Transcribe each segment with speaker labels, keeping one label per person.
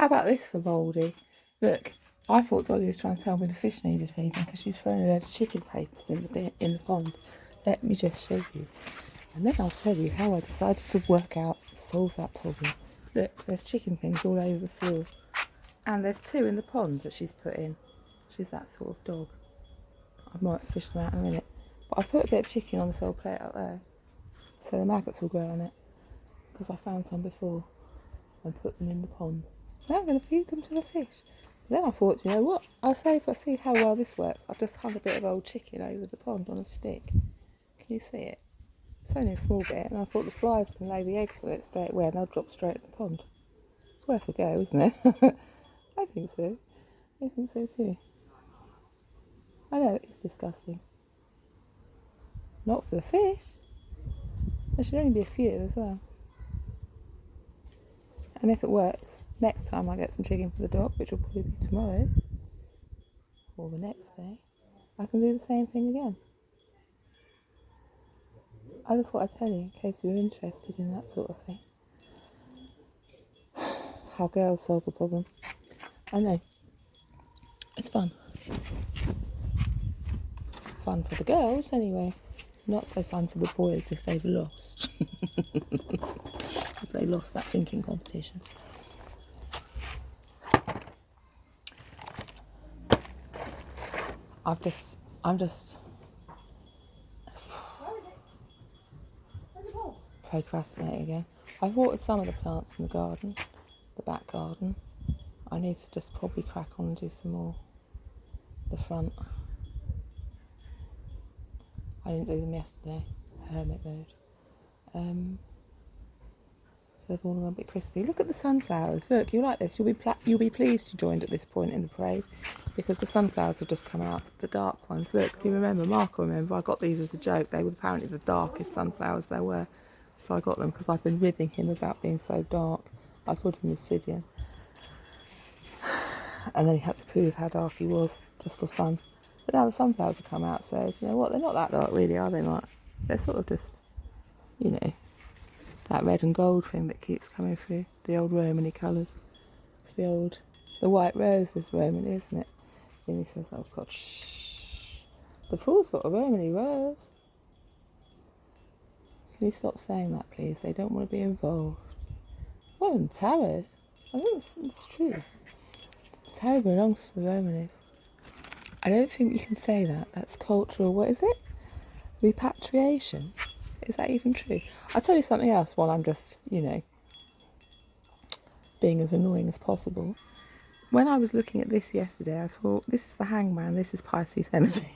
Speaker 1: How about this for Baldy? Look, I thought Dolly was trying to tell me the fish needed feeding because she's thrown a load of chicken papers in the pond. Let me just show you. And then I'll tell you how I decided to solve that problem. Look, there's chicken things all over the floor. And there's 2 in the pond that she's put in. She's that sort of dog. I might fish them out in a minute. But I put a bit of chicken on this old plate up there. So the maggots will grow on it. Because I found some before. And put them in the pond. Now I'm going to feed them to the fish. But then I thought, you know what? I'll see how well this works. I've just hung a bit of old chicken over the pond on a stick. Can you see it? It's only a small bit, and I thought the flies can lay the eggs on it straight away and they'll drop straight in the pond. It's worth a go, isn't it? I think so. I think so too. I know, it's disgusting. Not for the fish. There should only be a few as well. And if it works, next time I get some chicken for the dog, which will probably be tomorrow, or the next day, I can do the same thing again. I just thought I'd tell you in case you were interested in that sort of thing. How girls solve a problem. I know. It's fun. Fun for the girls anyway. Not so fun for the boys if they've lost. If they lost that thinking competition. I'm just procrastinating again. I've watered some of the plants in the garden, the back garden. I need to just probably crack on and do some more. The front. I didn't do them yesterday, hermit mode. So they've all gone a bit crispy. Look at the sunflowers. Look, you like this. You'll be pleased you joined at this point in the parade because the sunflowers have just come out. The dark ones. Look, do you remember? Mark will remember. I got these as a joke. They were apparently the darkest sunflowers there were. So I got them because I've been ribbing him about being so dark. I called him Obsidian. And then he had to prove how dark he was, just for fun. But now the sunflowers have come out, so you know what? They're not that dark really, are they? Like, they're sort of just, you know, that red and gold thing that keeps coming through. The old Romany colours. The white rose is Romany, isn't it? Then he says, oh God, shh. The fool's got a Romany rose. Can you stop saying that, please? They don't want to be involved. Oh, and tarot. I think it's true. Tarot belongs to the Romanis. I don't think you can say that. That's cultural. What is it? Repatriation. Is that even true? I'll tell you something else while I'm just, you know, being as annoying as possible. When I was looking at this yesterday, I thought, this is the hangman, this is Pisces energy.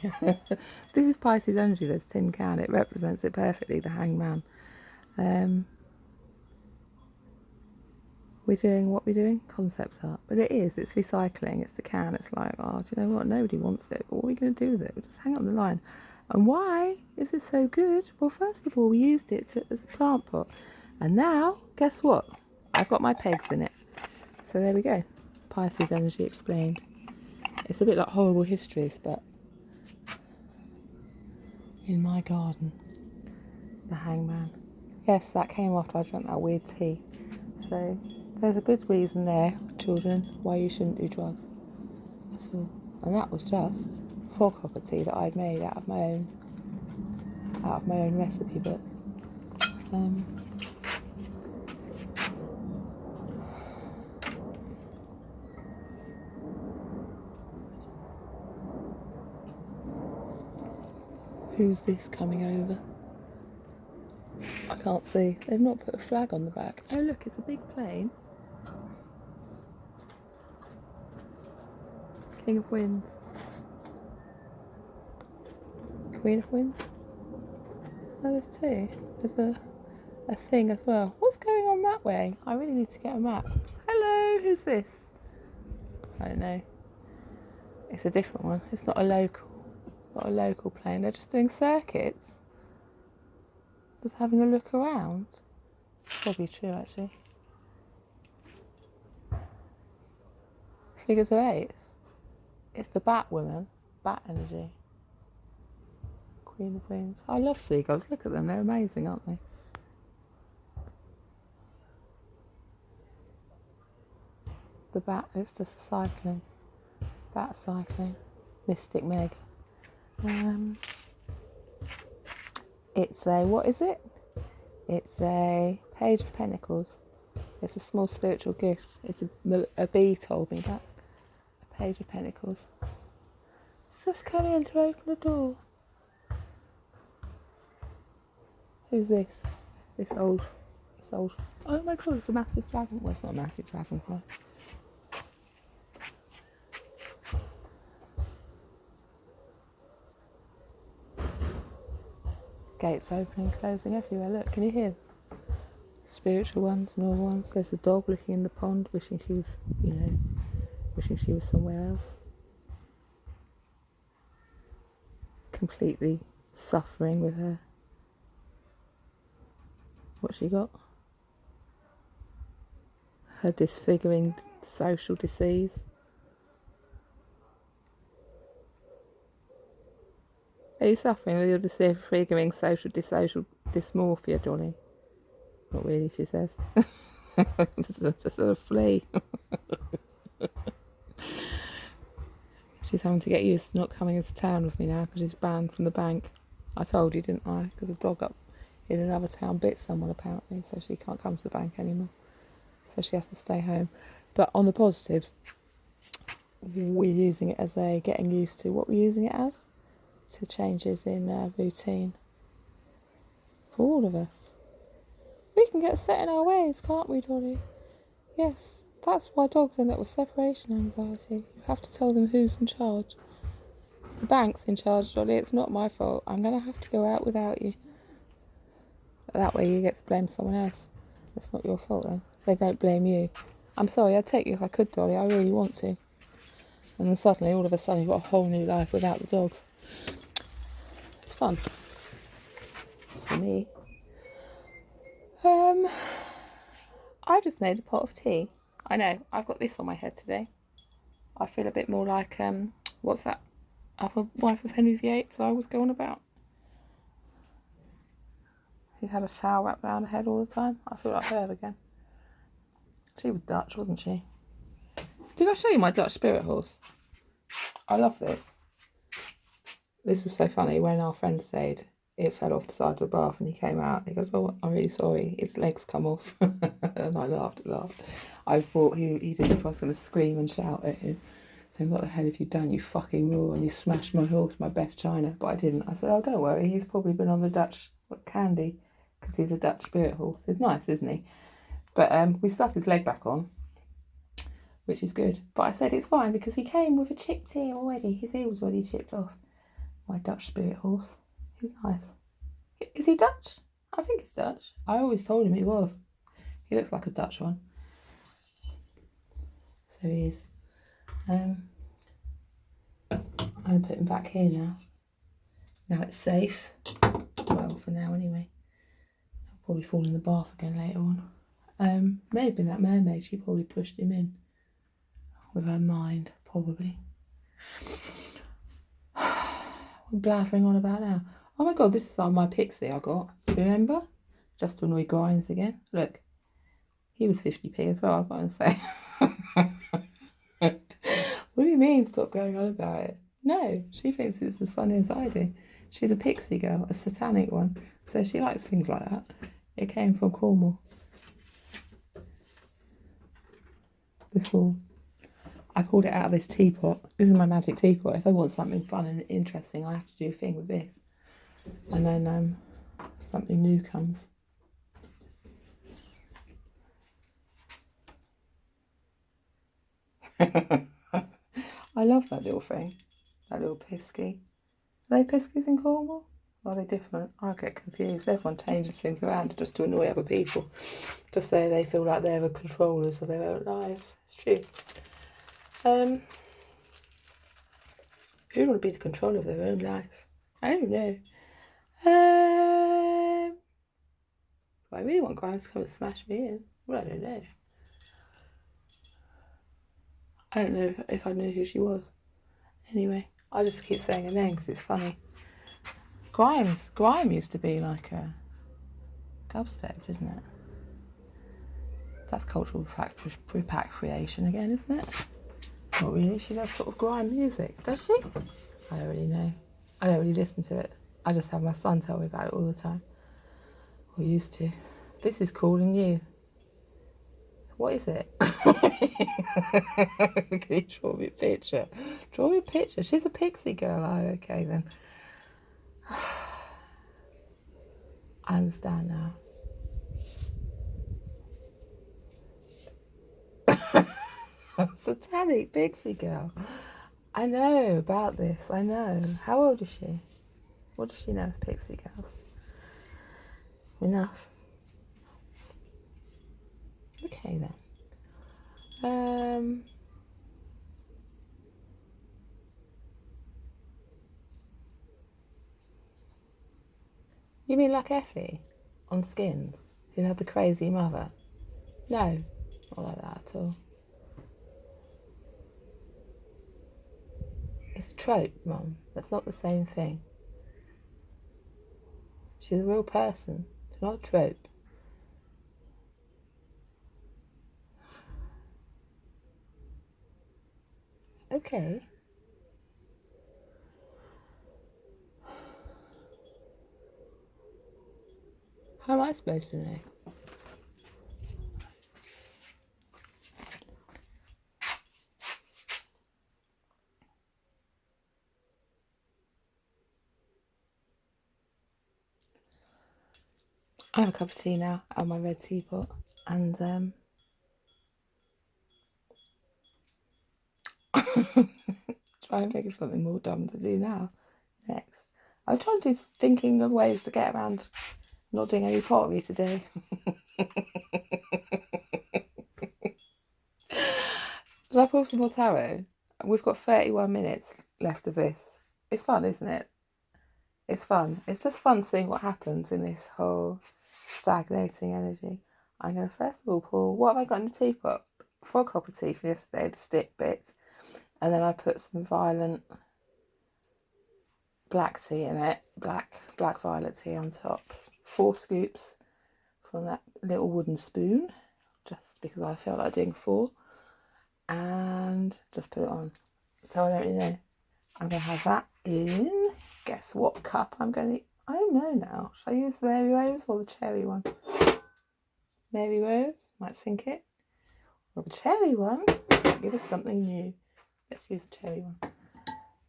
Speaker 1: This is Pisces energy, there's tin can, it represents it perfectly, the hangman. We're doing what we're doing? Concept art. But it is, it's recycling, it's the can, it's like, oh, do you know what, nobody wants it, but what are we going to do with it? We'll just hang it on the line. And why is it so good? Well, first of all, we used it as a plant pot. And now, guess what? I've got my pegs in it. So there we go. Pisces energy explained. It's a bit like horrible histories, but in my garden, the hangman. Yes, that came after I drank that weird tea. So there's a good reason there, children, why you shouldn't do drugs at all. And that was just frog hopper tea that I'd made out of my own recipe book. Who's this coming over? I can't see. They've not put a flag on the back. Oh look, it's a big plane. King of Winds. Queen of Winds. Oh, there's two. There's a thing as well. What's going on that way? I really need to get a map. Hello, who's this? I don't know. It's a different one. It's not a local. It's not a local plane. They're just doing circuits. Just having a look around. Probably true, actually. Figures of eights. It's the bat woman. Bat energy. Queen of Winds. I love seagulls. Look at them. They're amazing, aren't they? the bat. It's just a cycling. Bat cycling. Mystic Meg. It's a, what is it? It's a Page of Pentacles. It's a small spiritual gift. It's a bee told me that. A Page of Pentacles. It's just coming in to open the door. Who's this? This old. Oh my god, it's a massive dragon. Well, it's not a massive dragonfly. Gates opening, closing everywhere. Look, can you hear? Spiritual ones, normal ones. There's a dog looking in the pond, wishing she was, wishing she was somewhere else. Completely suffering with her. What's she got? Her disfiguring social disease. Are you suffering with your disfiguring social dysmorphia, Dolly? Not really, she says. just a flea. She's having to get used to not coming into town with me now because she's banned from the bank. I told you, didn't I? Because a dog up in another town bit someone apparently, so she can't come to the bank anymore. So she has to stay home. But on the positives, we're using it as a getting used to. What we're using it as? To changes in routine. For all of us. We can get set in our ways, can't we, Dolly? Yes. That's why dogs end up with separation anxiety. You have to tell them who's in charge. The bank's in charge, Dolly. It's not my fault. I'm going to have to go out without you. That way you get to blame someone else. It's not your fault then. They don't blame you. I'm sorry, I'd take you if I could, Dolly. I really want to. And then suddenly, all of a sudden, you've got a whole new life without the dogs. It's fun. For me. I just made a pot of tea. I know, I've got this on my head today. I feel a bit more like, what's that other wife of Henry VIII I was going about? Who had a towel wrapped around her head all the time? I feel like her again. She was Dutch, wasn't she? Did I show you my Dutch spirit horse? I love this. This was so funny. When our friend stayed, it fell off the side of the bath and he came out. He goes, "Oh, I'm really sorry. Its legs come off." And I laughed. I thought he didn't know if I was going to scream and shout at him. Saying, "What the hell have you done, you fucking raw? And you smashed my horse, my best china." But I didn't. I said, "Oh, don't worry. He's probably been on the Dutch candy because he's a Dutch spirit horse. He's nice, isn't he?" But we stuck his leg back on, which is good. But I said it's fine because he came with a chipped ear already. His ear was already chipped off. My Dutch spirit horse. He's nice. Is he Dutch? I think he's Dutch. I always told him he was. He looks like a Dutch one. So he is. I'm going to put him back here now. Now it's safe. Well, for now anyway. I'll probably fall in the bath again later on. May have been that mermaid. She probably pushed him in. With her mind, probably. What am I blathering on about now? Oh my god, this is my pixie I got. Remember? Just to annoy Grimes again. Look. He was 50p as well, I've got to say. What do you mean stop going on about it? No, she thinks it's as funny as I do. She's a pixie girl, a satanic one. So she likes things like that. It came from Cornwall. This all. I pulled it out of this teapot. This is my magic teapot. If I want something fun and interesting, I have to do a thing with this. And then something new comes. I love that little thing. That little pisky. Are they piskies in Cornwall? Or are they different? I get confused. Everyone changes things around just to annoy other people. Just so they feel like they're the controllers of their own lives. It's true. Who would be the controller of their own life? I don't know. I really want Grimes to come and smash me in. Well, I don't know. I don't know if I knew who she was. Anyway, I just keep saying her name because it's funny. Grime used to be like a dubstep, isn't it? That's cultural repatriation again, isn't it? Not really. She does sort of grime music, does she? I don't really know. I don't really listen to it. I just have my son tell me about it all the time. Or used to. This is cool and new. What is it? Can you draw me a picture? Draw me a picture. She's a pixie girl. Oh, okay then. I understand now. Satanic pixie girl. I know about this. I know. How old is she? What does she know of pixie girls? Enough. Okay then. You mean like Effie on Skins, who had the crazy mother? No, not like that at all. It's a trope, Mum. That's not the same thing. She's a real person. It's not a trope. Okay. How am I supposed to know? I have a cup of tea now out of my red teapot, and try and think of something more dumb to do now. Next, I'm trying to thinking of ways to get around not doing any pottery today. Shall I pull some more tarot? We've got 31 minutes left of this. It's fun, isn't it? It's fun. It's just fun seeing what happens in this whole stagnating energy. I'm going to first of all pull, what have I got in the teapot? 4 copper tea for yesterday, the stick bits. And then I put some violent black tea in it, black violet tea on top. 4 scoops from that little wooden spoon, just because I felt like doing 4. And just put it on. So I don't really know. I'm going to have that in. Guess what cup I'm going to... I don't know now. Should I use the Mary Rose or the cherry one? Mary Rose. Might sink it. Or the cherry one. Might give us something new. Let's use the cherry one.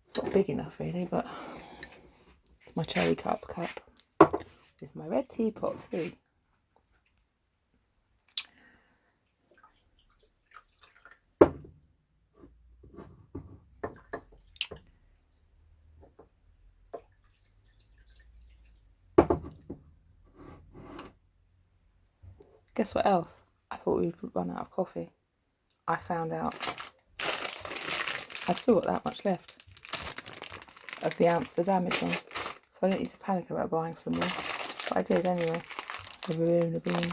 Speaker 1: It's not big enough really, but it's my cherry cup with my red teapot too. Guess what else? I thought we'd run out of coffee. I found out I've still got that much left of the Amsterdamic one, so I don't need to panic about buying some more. But I did anyway. The Verona bean.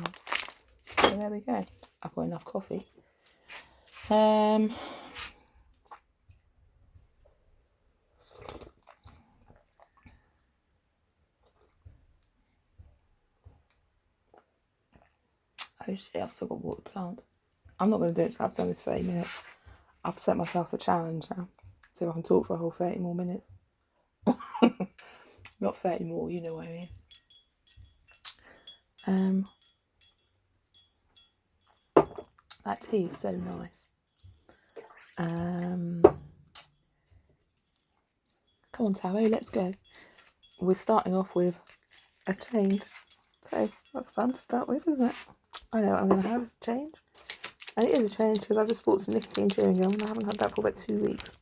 Speaker 1: So there we go. I've got enough coffee. Oh shit, I've still got to water the plants. I'm not going to do it until I've done this 30 minutes. I've set myself a challenge now. See if I can talk for a whole 30 more minutes. Not 30 more, you know what I mean. That tea is so nice. Come on, Taro, let's go. We're starting off with a change. So that's fun to start with, isn't it? I know what I'm going to have as a change. And it is a change because I just bought some nicotine chewing gum and I haven't had that for about 2 weeks.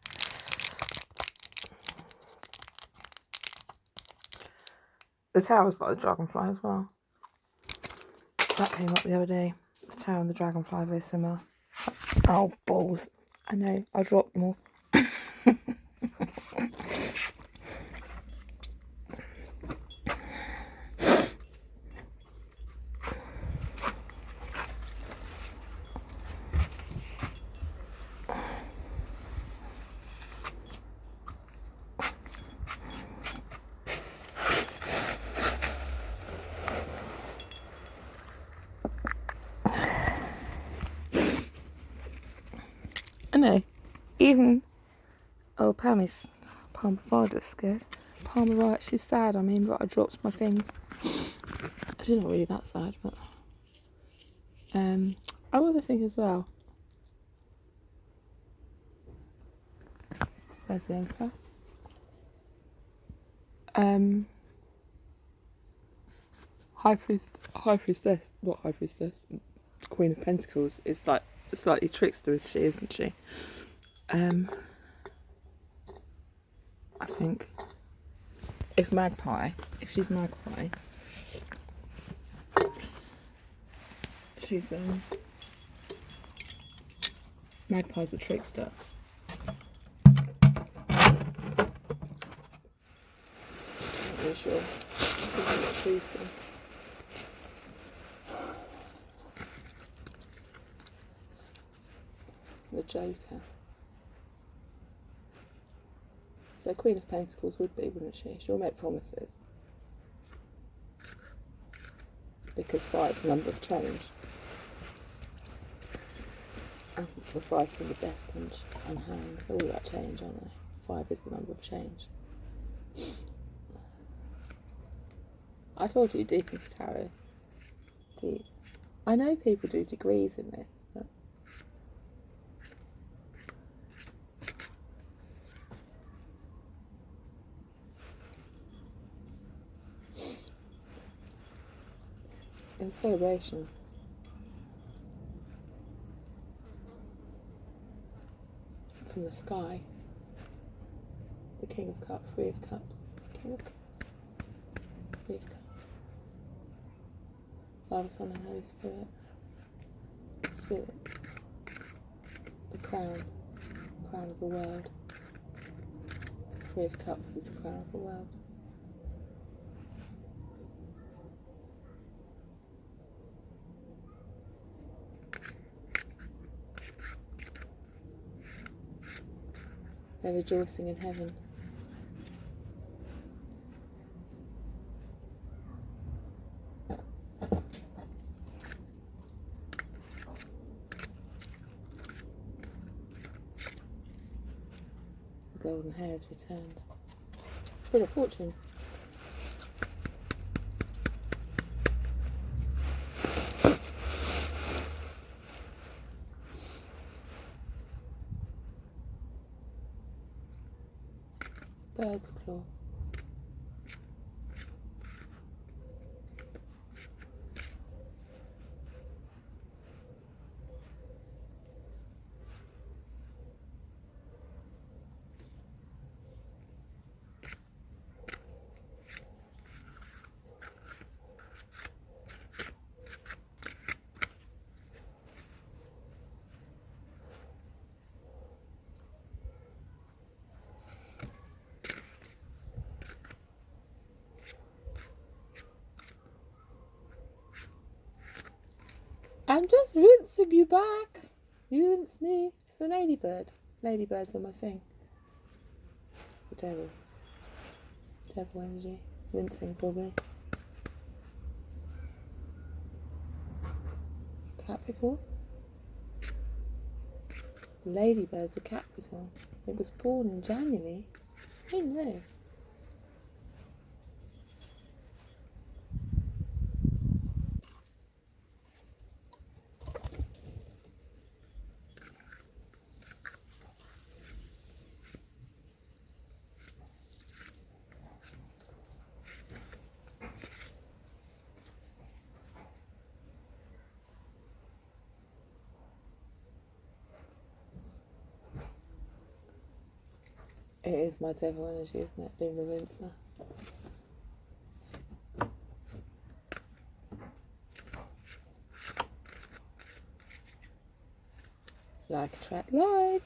Speaker 1: The tower's got a dragonfly as well. That came up the other day. The tower and the dragonfly very similar. Oh, balls. I know, I dropped them all. I know. Even Palmer Father's scared. Palmer, right, she's sad, I mean, but I dropped my things. She's not really that sad, but I also think as well, there's the anchor. High priestess, not high priestess, Queen of Pentacles is like slightly trickster-ish, isn't she? I think if she's Magpie, she's Magpie's a trickster. Not really sure. The Joker. So Queen of Pentacles would be, wouldn't she? She'll make promises. Because 5's the number of change. And the 5 from the death punch and hands, all that change, aren't they? 5 is the number of change. I told you deep into tarot. Deep. I know people do degrees in this, but in celebration. From the sky. The King of Cups, Three of Cups. King of Cups. Three of Cups. Father, Son and Holy Spirit. Spirit. The crown. Crown of the world. Three of Cups is the crown of the world. They're rejoicing in heaven. The golden hairs returned. Wheel of Fortune. Bird's claw. I'm just rinsing you back. You rinse me. It's the ladybird. Ladybird's on my thing. The devil. Devil energy. Rinsing probably. Capricorn. The ladybird's a Capricorn. It was born in January. I didn't know. It is my devil energy, isn't it? Being the rinser. Like attract like.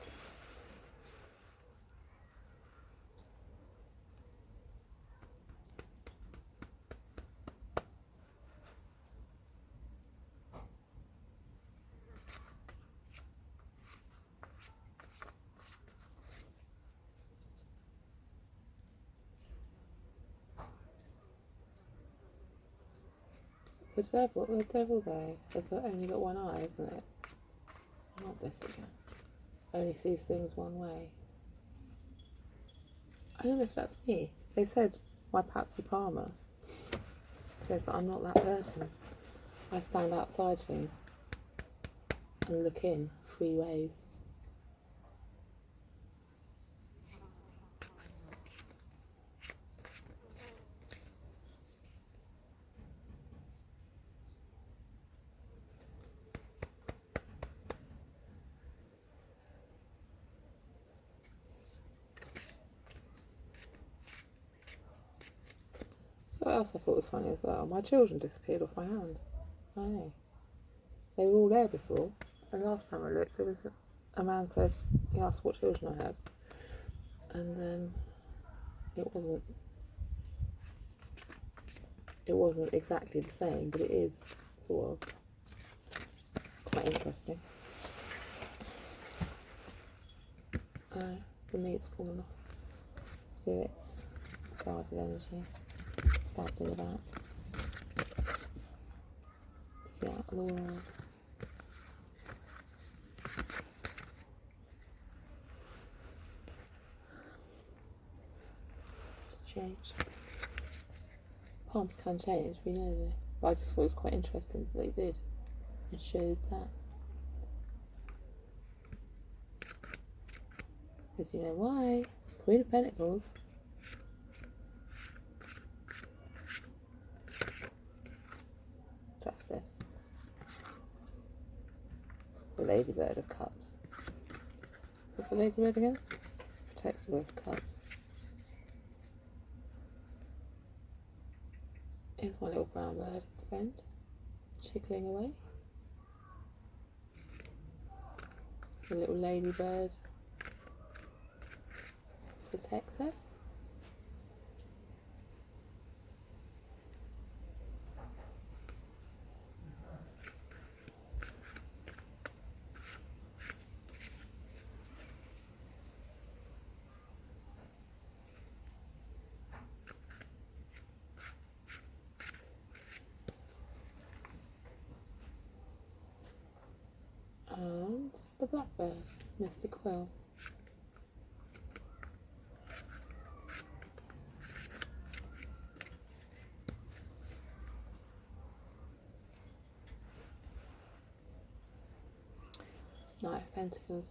Speaker 1: The devil though, has only got one eye, isn't it? Not this again. only sees things one way. I don't know if that's me. They said my Patsy Palmer says that I'm not that person. I stand outside things and look in 3 ways. What else I thought was funny as well? My children disappeared off my hand. I know. They were all there before, and last time I looked, there was a man said, he asked what children I had, and it wasn't exactly the same, but it is sort of quite interesting. The meat's fallen off. Spirit, guarded energy, stabbed all that. Get out of the world. Just change. Palms can change, we know that. But I just thought it was quite interesting that they did and showed that. Because you know why? Queen of Pentacles. Justice. The Ladybird of Cups. What's the Ladybird again? Protector of Cups. Here's my little brown bird friend, chickling away. The little ladybird protector. And the blackbird, Mr. Quill. Knight of Pentacles.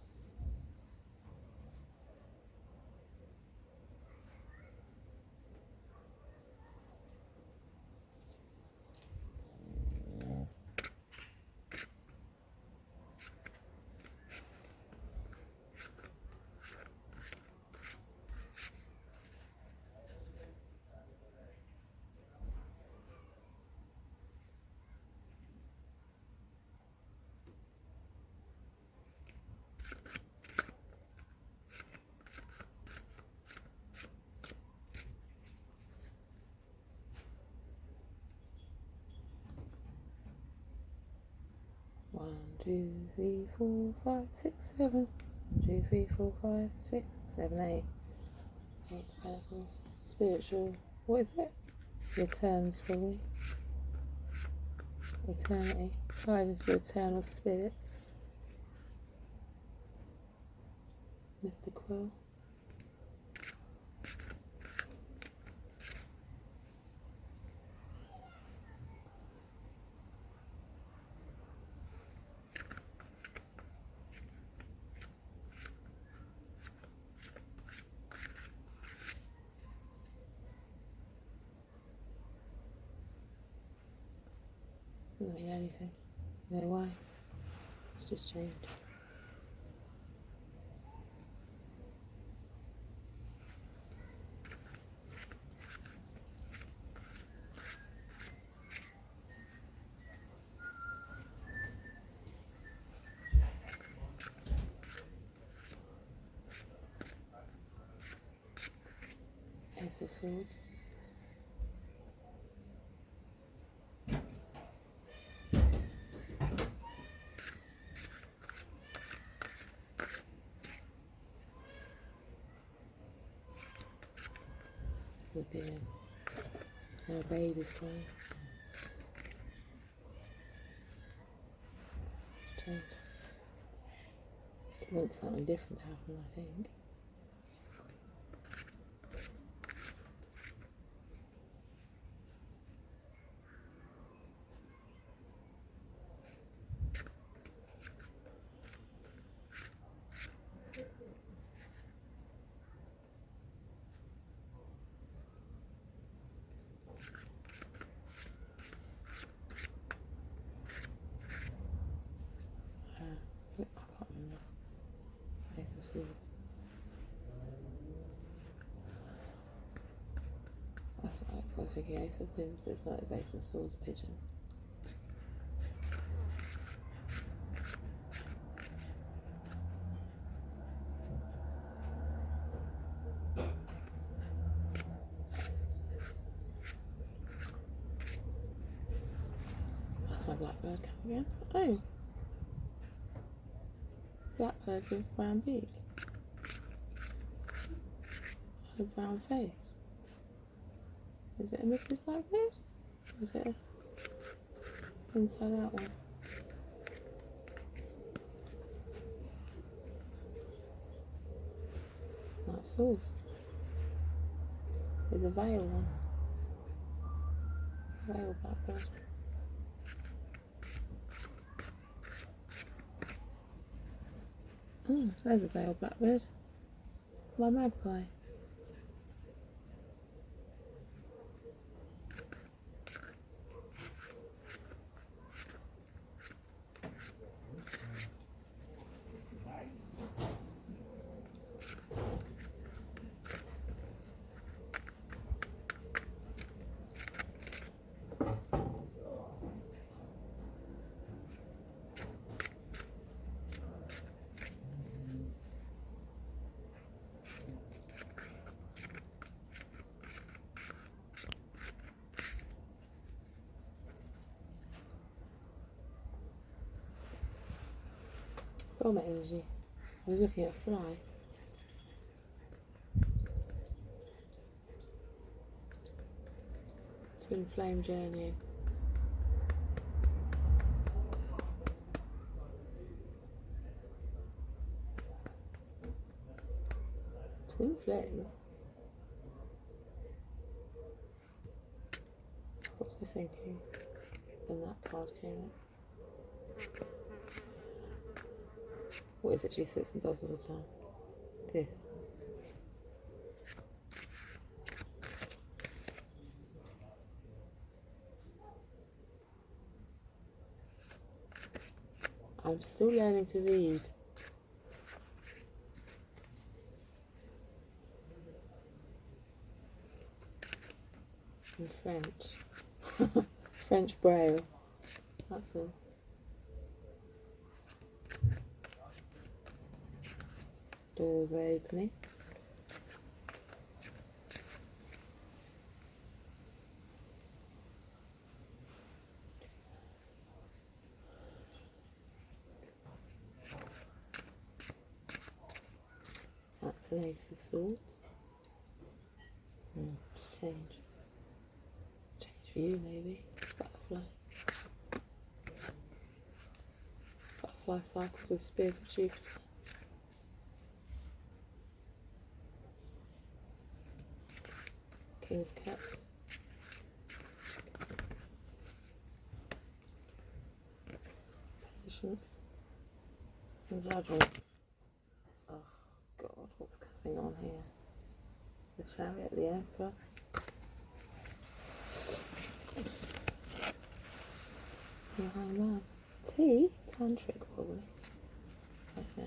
Speaker 1: One, two, three, four, five, six, seven. 1, 2, 3, 4, 5, 6, 7, 8. 8 Pentacles. Spiritual. What is it? Returns for me. Eternity. Guidance to eternal spirit. Mr. Quill. Doesn't mean anything. You know why? It's just changed. Ace of Swords. Forbidden. Now a baby's crying. It's changed. want something different to happen, I think. I can't remember. Ace of Swords. That's right, so I was thinking Ace of Pins, but it's not, it's Ace of Swords, pigeons. That's my blackbird coming again. Oh! Blackbird with brown beak. And a brown face. Is it a Mrs. Blackbird? Or is it a inside out one? That's all. There's a veil one. Veil blackbird. Oh, there's a veil blackbird. My magpie. Soulmate energy. I was looking at a fly. Twin flame journeying. Twin flame? What was I thinking when that card came up? What is it she sits and does all the time? This. I'm still learning to read. In French. French Braille. That's all. Doors opening. That's an Ace of Swords. Change. Change for you, maybe. Butterfly. Butterfly cycles with Spears of Jupiter. King of Cups. Patience. And Judgment. Oh God, what's going on here? The Chariot, the Emperor. The Hangman. Tea? Tantric, probably. I don't know.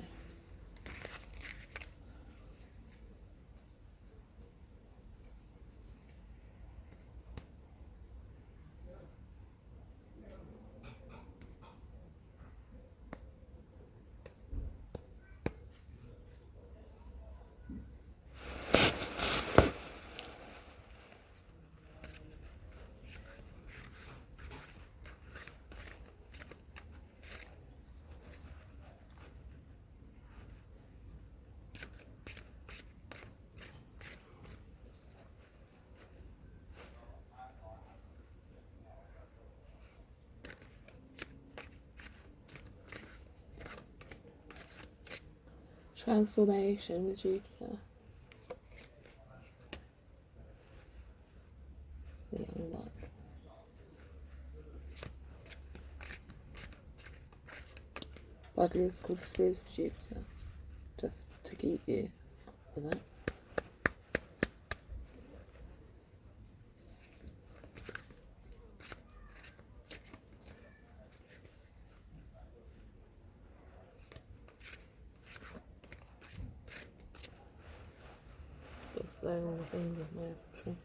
Speaker 1: Transformation with Jupiter. The young one. Budley is called the Spears of Jupiter, just to keep you up with that. Stop blowing all the things off my apple tree.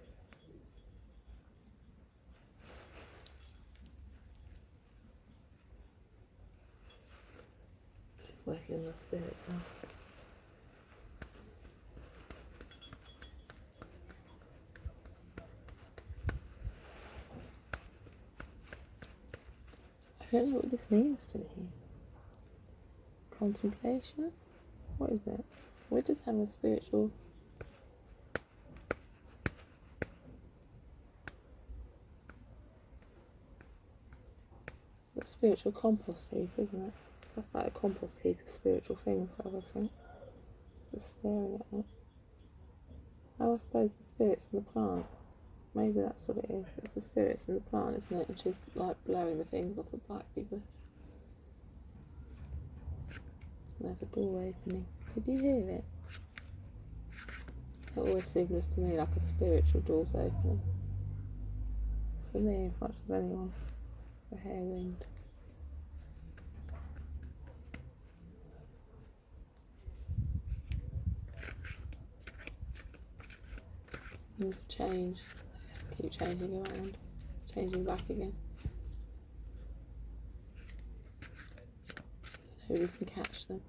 Speaker 1: Just working the spirits out. I don't know what this means to me. Contemplation? What is it? We're just having a spiritual... a spiritual compost heap, isn't it? That's like a compost heap of spiritual things, I would think. Just staring at it. Oh, I suppose the spirit's in the plant. Maybe that's what it is. It's the spirits in the plant, isn't it? And she's like blowing the things off the blackberry bush. There's a door opening. Could you hear it? It always signals to me like a spiritual door's opening. For me, as much as anyone. It's a hair wind. Things have changed. Keep changing around. Changing back again. So nobody can catch them.